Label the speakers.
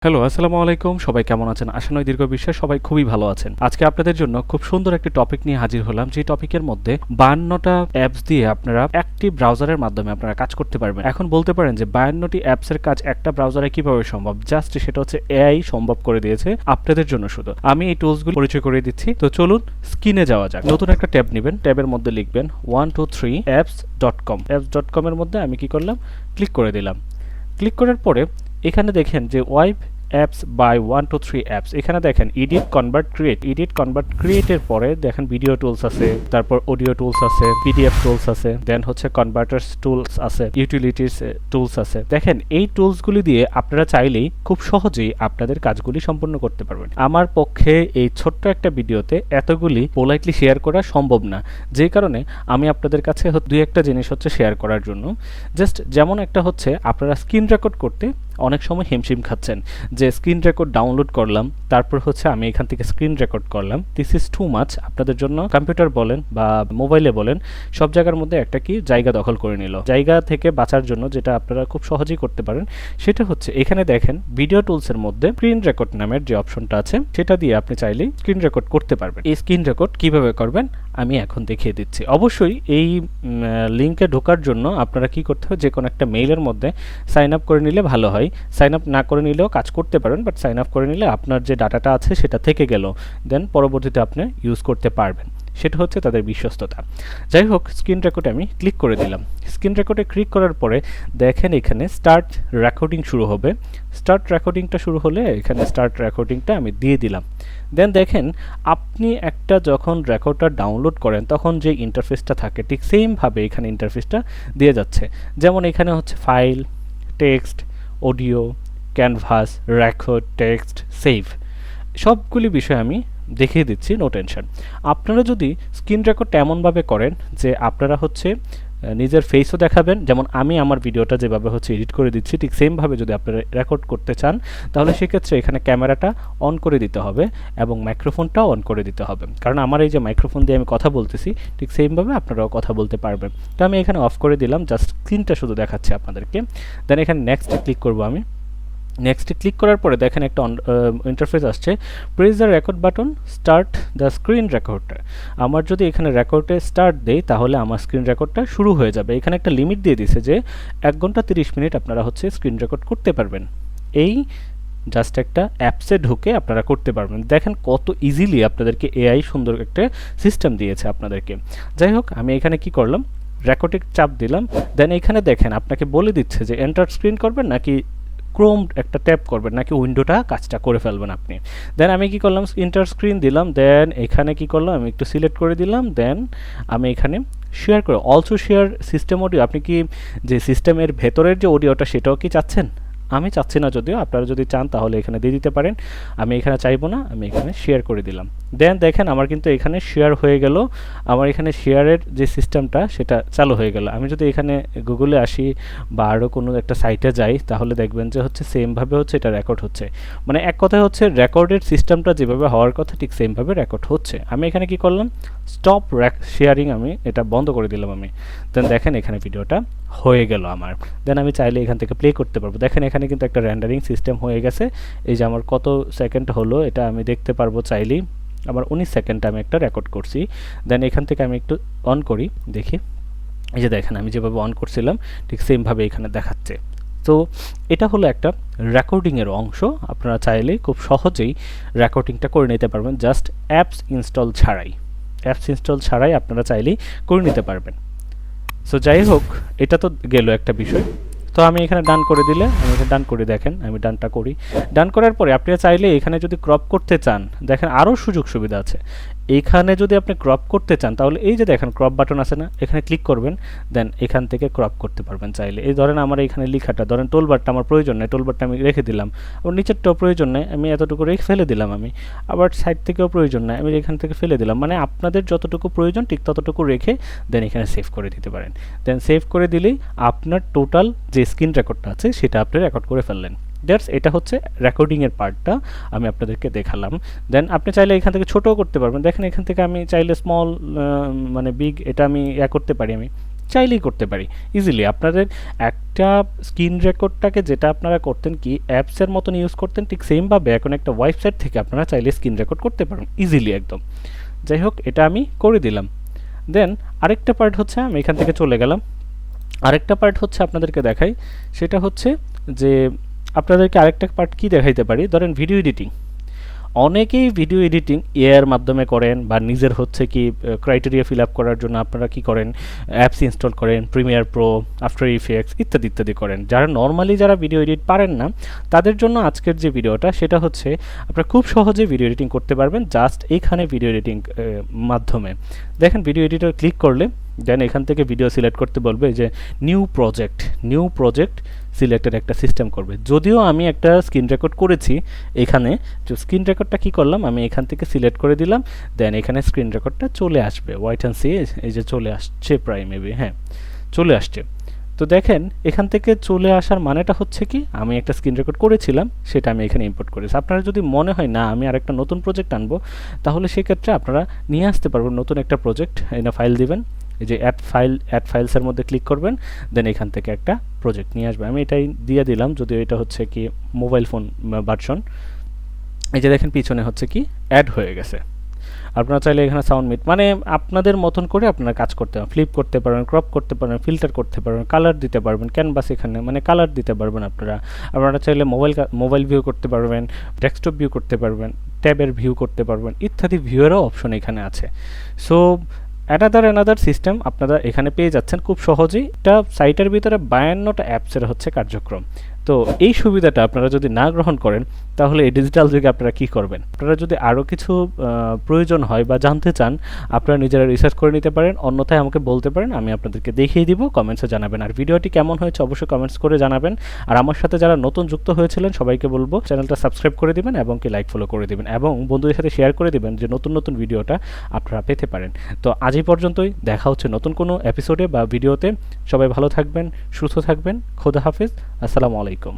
Speaker 1: Hello, আসসালামু আলাইকুম। সবাই কেমন আছেন? আশা নয় দীর্ঘ বিশ্বাস সবাই খুবই ভালো আছেন। আজকে আপনাদের জন্য খুব সুন্দর একটি টপিক নিয়ে হাজির হলাম, যে টপিকের মধ্যে 52টা অ্যাপস দিয়ে আপনারা একটি ব্রাউজারের মাধ্যমে আপনারা কাজ করতে পারবেন। এখন বলতে পারেন যে 52টি অ্যাপসের কাজ একটা ব্রাউজারে কিভাবে সম্ভব? জাস্ট সেটা হচ্ছে এআই সম্ভব করে দিয়েছে আপনাদের জন্য শুধু। আমি এই টুলসগুলো পরিচয় করে দিচ্ছি। তো চলুন স্ক্রিনে যাওয়া যাক। নতুন একটা ট্যাব নেবেন, ট্যাবের মধ্যে লিখবেন 123apps.com। apps.com এর মধ্যে আমি কি করলাম? ক্লিক করে দিলাম। ক্লিক করার পরে এখানে দেখেন যে ওয়াইপ অ্যাপস বাই 123 অ্যাপস। এখানে দেখেন এডিট কনভার্ট ক্রিয়েটের পরে দেখেন ভিডিও টুলস আছে, তারপর অডিও টুলস আছে, পিডিএফ টুলস আছে, দেন হচ্ছে কনভার্টার্স টুলস আছে, ইউটিলিটিস টুলস আছে। দেখেন এই টুলসগুলি দিয়ে আপনারা চাইলেই খুব সহজেই আপনাদের কাজগুলি সম্পূর্ণ করতে পারবেন। আমার পক্ষে এই ছোট্ট একটা ভিডিওতে এতগুলি পোলাইটলি শেয়ার করা সম্ভব না, যে কারণে আমি আপনাদের কাছে দুই একটা জিনিস হচ্ছে শেয়ার করার জন্য। জাস্ট যেমন একটা হচ্ছে আপনারা স্ক্রিন রেকর্ড করতে অনেক সময় হিমশিম খাচ্ছেন যে স্ক্রিন রেকর্ড ডাউনলোড করলাম, তারপর হচ্ছে আমি এখান থেকে স্ক্রিন রেকর্ড করলাম। দিস ইজ টু মাচ আপনাদের জন্য। কম্পিউটার বলেন বা মোবাইলে বলেন, সব জায়গার মধ্যে একটা কি জায়গা দখল করে নিল। জায়গা থেকে বাঁচার জন্য যেটা আপনারা খুব সহজেই করতে পারেন সেটা হচ্ছে এখানে দেখেন ভিডিও টুলসের মধ্যে স্ক্রিন রেকর্ড নামের যে অপশনটা আছে সেটা দিয়ে আপনি চাইলেই স্ক্রিন রেকর্ড করতে পারবেন। এই স্ক্রিন রেকর্ড কিভাবে করবেন আমি এখন দেখিয়ে দিচ্ছি। অবশ্যই এই লিঙ্কে ঢোকার জন্য আপনারা কি করতে হবে, যে কোনো একটা মেইলের মধ্যে সাইন আপ করে নিলে ভালো হয়। সাইন আপ না করে নিলেও কাজ করতে পারেন, বাট সাইন আপ করে নিলে আপনার যে ডাটাটা আছে সেটা থেকে গেল, দেন পরবর্তীতে আপনি ইউজ করতে পারবেন। সেটা হচ্ছে তাদের বিশ্বস্ততা। যাই হোক, স্ক্রিন রেকর্ডে আমি ক্লিক করে দিলাম। স্ক্রিন রেকর্ডে ক্লিক করার পরে দেখেন এখানে স্টার্ট রেকর্ডিং শুরু হবে। স্টার্ট রেকর্ডিংটা শুরু হলে এখানে স্টার্ট রেকর্ডিংটা আমি দিয়ে দিলাম। দেন দেখেন আপনি একটা যখন রেকর্ডটা ডাউনলোড করেন তখন যে ইন্টারফেসটা থাকে ঠিক সেমভাবে এখানে ইন্টারফেসটা দিয়ে যাচ্ছে। যেমন এখানে হচ্ছে file, text, audio, canvas, record, text, save, সবগুলি বিষয় আমি দেখিয়ে দিচ্ছি, নো টেনশন। আপনারা যদি স্ক্রিন রেকর্ডটা এমনভাবে করেন যে আপনারা হচ্ছে নিজের ফেসও দেখাবেন, যেমন আমি আমার ভিডিওটা যেভাবে হচ্ছে এডিট করে দিচ্ছি ঠিক সেমভাবে যদি আপনারা রেকর্ড করতে চান তাহলে সেক্ষেত্রে এখানে ক্যামেরাটা অন করে দিতে হবে এবং মাইক্রোফোনটাও অন করে দিতে হবে, কারণ আমার এই যে মাইক্রোফোন দিয়ে আমি কথা বলতেছি ঠিক সেমভাবে আপনারাও কথা বলতে পারবেন। তো আমি এখানে অফ করে দিলাম, জাস্ট স্ক্রিনটা শুধু দেখাচ্ছি আপনাদেরকে। দেন এখানে নেক্সটে ক্লিক করব আমি। নেক্সটে ক্লিক করার পরে দেখেন একটা ইন্টারফেস আসছে, press the record button, start the screen recorder. আমার যদি এখানে রেকর্ডে স্টার্ট দেই তাহলে আমার স্ক্রিন রেকর্ডটা শুরু হয়ে যাবে। এখানে একটা লিমিট দিয়ে দিছে যে 1 ঘন্টা 30 মিনিট আপনারা হচ্ছে স্ক্রিন রেকর্ড করতে পারবেন। এই জাস্ট একটা অ্যাপসে ঢুকে আপনারা করতে পারবেন। দেখেন কত ইজিলি আপনাদেরকে এআই সুন্দর একটা সিস্টেম দিয়েছে আপনাদেরকে। যাই হোক, আমি এখানে কি করলাম, রেকর্ডে চাপ দিলাম। দেন এখানে দেখেন আপনাকে বলে দিচ্ছে যে এন্টার স্ক্রিন করবেন নাকি ক্রোম একটা ট্যাপ করবেন নাকি উইন্ডোটা কাজটা করে ফেলবেন আপনি। দেন আমি কি করলাম, ইন্টার স্ক্রিন দিলাম। দেন এখানে কি করলাম, আমি একটু সিলেক্ট করে দিলাম। দেন আমি এখানে শেয়ার করে অলসো শেয়ার সিস্টেম অডিও। আপনি কি যে সিস্টেমের ভেতরের যে অডিওটা সেটাও কি চাচ্ছেন? আমি চাচ্ছি না, যদিও আপনারা যদি চান তাহলে এখানে দিয়ে দিতে পারেন। আমি এখানে চাইবো না, আমি এখানে শেয়ার করে দিলাম। দেন দেখেন আমার কিন্তু এখানে শেয়ার হয়ে গেল। আমার এখানে শেয়ারের যে সিস্টেমটা সেটা চালু হয়ে গেল। আমি যদি এখানে গুগলে আসি বা আরও কোনো একটা সাইটে যাই তাহলে দেখবেন যে হচ্ছে সেমভাবে হচ্ছে এটা রেকর্ড হচ্ছে। মানে এক কথায় হচ্ছে রেকর্ডের সিস্টেমটা যেভাবে হওয়ার কথা ঠিক সেমভাবে রেকর্ড হচ্ছে। আমি এখানে কি করলাম, স্টপ শেয়ারিং, আমি এটা বন্ধ করে দিলাম আমি। দেন দেখেন এখানে ভিডিওটা হয়ে গেল আমার। দেন আমি চাইলে এখান থেকে প্লে করতে পারবো। দেখেন এখানে কিন্তু একটা রেন্ডারিং সিস্টেম হয়ে গেছে। এই যে আমার কত সেকেন্ড হলো এটা আমি দেখতে পারবো চাইলেই। আমার 19 সেকেন্ড আমি একটা রেকর্ড করছি। দেন এখান থেকে আমি একটু অন করি, দেখি। এই যে দেখেন আমি যেভাবে অন করছিলাম ঠিক সেমভাবে এখানে দেখাচ্ছে। তো এটা হলো একটা রেকর্ডিংয়ের অংশ। আপনারা চাইলেই খুব সহজেই রেকর্ডিংটা করে নিতে পারবেন, জাস্ট অ্যাপস ইনস্টল ছাড়াই আপনারা চাইলেই করে নিতে পারবেন। সো যাই হোক, এটা তো গেল একটা বিষয়। তো আমি এখানে ডান করে দিলে আমি এখানে ডান করে, দেখেন আমি ডানটা করি। ডান করার পরে আপনারা চাইলে এখানে যদি ক্রপ করতে চান দেখেন আরও সুযোগ সুবিধা আছে। এখানে যদি আপনি ক্রপ করতে চান তাহলে এই যে দেখেন ক্রপ বাটন আছে না, এখানে ক্লিক করবেন। দেন এখান থেকে ক্রপ করতে পারবেন চাইলে। এই ধরেন আমার এখানে লেখাটা, ধরেন টোলবারটা আমার প্রয়োজন নেই, টোলবারটা আমি রেখে দিলাম। আবার নিচেরটাও প্রয়োজন নেই, আমি এতটুকু রেখে ফেলে দিলাম আমি। আবার সাইড থেকেও প্রয়োজন নেই, আমি এখান থেকে ফেলে দিলাম। মানে আপনাদের যতটুকু প্রয়োজন ঠিক ততটুকু রেখে দেন এখানে সেভ করে দিতে পারেন। দেন সেভ করে দিলেই আপনার টোটাল যে স্ক্রিন রেকর্ডটা আছে সেটা আপনি রেকর্ড করে ফেললেন। এটা হচ্ছে রেকর্ডিংয়ের পার্টটা আমি আপনাদেরকে দেখালাম। দেন আপনি চাইলে এখান থেকে ছোটও করতে পারবেন। দেখেন এখান থেকে আমি চাইলে স্মল মানে বিগ এটা আমি করতে পারি। আমি চাইলেই করতে পারি ইজিলি। আপনাদের একটা স্ক্রিন রেকর্ডটাকে যেটা আপনারা করতেন কি অ্যাপসের মতন ইউজ করতেন, ঠিক সেমভাবে এখন একটা ওয়েবসাইট থেকে আপনারা চাইলে স্ক্রিন রেকর্ড করতে পারেন ইজিলি একদম। যাই হোক, এটা আমি করে দিলাম। দেন আরেকটা পার্ট হচ্ছে আমি এখান থেকে চলে গেলাম। আরেকটা পার্ট হচ্ছে আপনাদেরকে দেখাই, সেটা হচ্ছে যে আপনাদেরকে আরেকটা পার্ট কি দেখাইতে পারি, ধরেন ভিডিও এডিটিং। অনেকেই ভিডিও এডিটিং এআইয়ের মাধ্যমে করেন বা নিজের হচ্ছে কি ক্রাইটেরিয়া ফিল আপ করার জন্য আপনারা কি করেন, অ্যাপস ইনস্টল করেন, প্রিমিয়ার প্রো, আফটার ইফেক্টস ইত্যাদি ইত্যাদি করেন। যারা ভিডিও এডিট পারেন না তাদের জন্য আজকের যে ভিডিওটা সেটা হচ্ছে আপনারা খুব সহজে ভিডিও এডিটিং করতে পারবেন জাস্ট এইখানে ভিডিও এডিটিং মাধ্যমে। দেখেন ভিডিও এডিটর ক্লিক করলে দেন এখান থেকে ভিডিও সিলেক্ট করতে বলবে যে নিউ প্রজেক্ট সিলেক্টের একটা সিস্টেম করবে। যদিও আমি একটা স্ক্রিন রেকর্ড করেছি এখানে, তো স্ক্রিন রেকর্ডটা কি করলাম আমি এখান থেকে সিলেক্ট করে দিলাম, দেন এখানে স্ক্রিন রেকর্ডটা চলে আসবে। ওয়াইট অ্যান্ড সি, এই যে চলে আসছে প্রায় মেবি, হ্যাঁ চলে আসছে। তো দেখেন এখান থেকে চলে আসার মানেটা হচ্ছে কি আমি একটা স্ক্রিন রেকর্ড করেছিলাম সেটা আমি এখানে ইম্পোর্ট করেছি। আপনারা যদি মনে হয় না আমি আরেকটা নতুন প্রজেক্ট আনবো, তাহলে সেক্ষেত্রে আপনারা নিয়ে আসতে পারবেন নতুন একটা প্রজেক্ট, এনে ফাইল দিবেন, এই যে অ্যাড ফাইলসের মধ্যে ক্লিক করবেন, দেন এখান থেকে একটা প্রজেক্ট নিয়ে আসবে। আমি এটাই দিয়ে দিলাম, যদিও এটা হচ্ছে কি মোবাইল ফোন ভার্সন। এই যে দেখেন পিছনে হচ্ছে কি অ্যাড হয়ে গেছে। আপনারা চাইলে এখানে সাউন্ড মিট মানে আপনাদের মতন করে আপনারা কাজ করতে পারেন, ফ্লিপ করতে পারবেন, ক্রপ করতে পারবেন, ফিল্টার করতে পারবেন, কালার দিতে পারবেন, ক্যানভাস এখানে মানে কালার দিতে পারবেন। আপনারা চাইলে মোবাইল ভিউ করতে পারবেন, ডেস্কটপ ভিউ করতে পারবেন, ট্যাবের ভিউ করতে পারবেন, ইত্যাদি ভিউয়েরও অপশন এখানে আছে। সো অ্যানাদার সিস্টেম আপনারা এখানে পেয়ে যাচ্ছেন খুব সহজেই। এটা সাইটের ভিতরে 52টা অ্যাপসের হচ্ছে কার্যক্রম। তো এই সুবিধাটা আপনারা যদি না গ্রহণ করেন তাহলে এই ডিজিটাল যুগে আপনারা কি করবেন? আপনারা যদি আরও কিছু প্রয়োজন হয় বা জানতে চান আপনারা নিজেরা রিসার্চ করে নিতে পারেন, অন্যথায় আমাকে বলতে পারেন, আমি আপনাদেরকে দেখিয়ে দিব, কমেন্টসে জানাবেন। আর ভিডিওটি কেমন হয়েছে অবশ্যই কমেন্টস করে জানাবেন। আর আমার সাথে যারা নতুন যুক্ত হয়েছিলেন সবাইকে বলবো চ্যানেলটা সাবস্ক্রাইব করে দিবেন এবং কি লাইক ফলো করে দিবেন এবং বন্ধুদের সাথে শেয়ার করে দিবেন যে নতুন ভিডিওটা আপনারা পেতে পারেন। তো আজ এই পর্যন্তই, দেখা হচ্ছে নতুন কোনো এপিসোডে বা ভিডিওতে। সবাই ভালো থাকবেন, সুস্থ থাকবেন, খোদা হাফেজ, আসসালামু আলাইকুম।